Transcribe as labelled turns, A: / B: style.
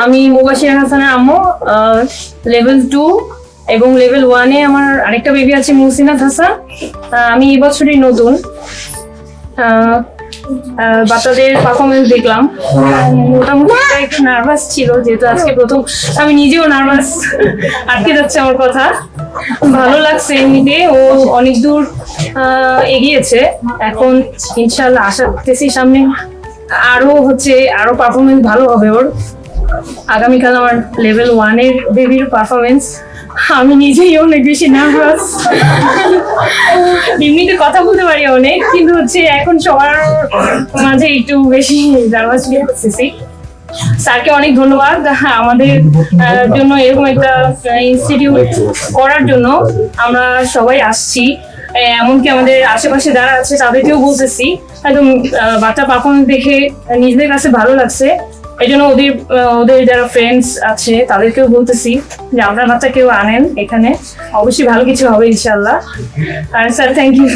A: আমি মুবাশির হাসানের আম্মু। লেভেল 2 এবং লেভেল 1-এ আমার আরেকটা বেবি আছে মুহসিনাত হাসান। আমি এই বছরই নতুন। বাচ্চাদের পারফরমেন্স দেখলাম, মোটামুটি একটু নার্ভাস ছিল, যেহেতু আজকে প্রথম। আমি নিজেও নার্ভাস, আটকে যাচ্ছে আমার কথা। ভালো লাগছে এমনিতে, ও অনেক দূর এগিয়েছে। এখন ইনশাল্লাহ আশা করতেছি সামনে আরো পারফরমেন্স ভালো হবে ওর। আগামীকাল আমার লেভেল 1-এর বেবির পারফরমেন্স। আমি নিজেই অনেক বেশি নার্ভাস। এমনিতে কথা বলতে পারি অনেক, কিন্তু এখন সবার মাঝে একটু বেশি নার্ভাস ফিল করতেছি। স্যারকে অনেক ধন্যবাদ আমাদের জন্য এরকম একটা ইনস্টিটিউট করার জন্য। আমরা সবাই আসছি, এমনকি আমাদের আশেপাশে যারা আছে তাদেরকেও বলতেছি, একদম বাচ্চা পারফরমেন্স দেখে নিজেদের কাছে ভালো লাগছে। এই জন্য ওদের যারা ফ্রেন্ডস আছে তাদেরকেও বলতেছি যে আপনার বাচ্চাকেও আনেন এখানে, অবশ্যই ভালো কিছু হবে ইনশাল্লাহ। আর স্যার থ্যাংক ইউ।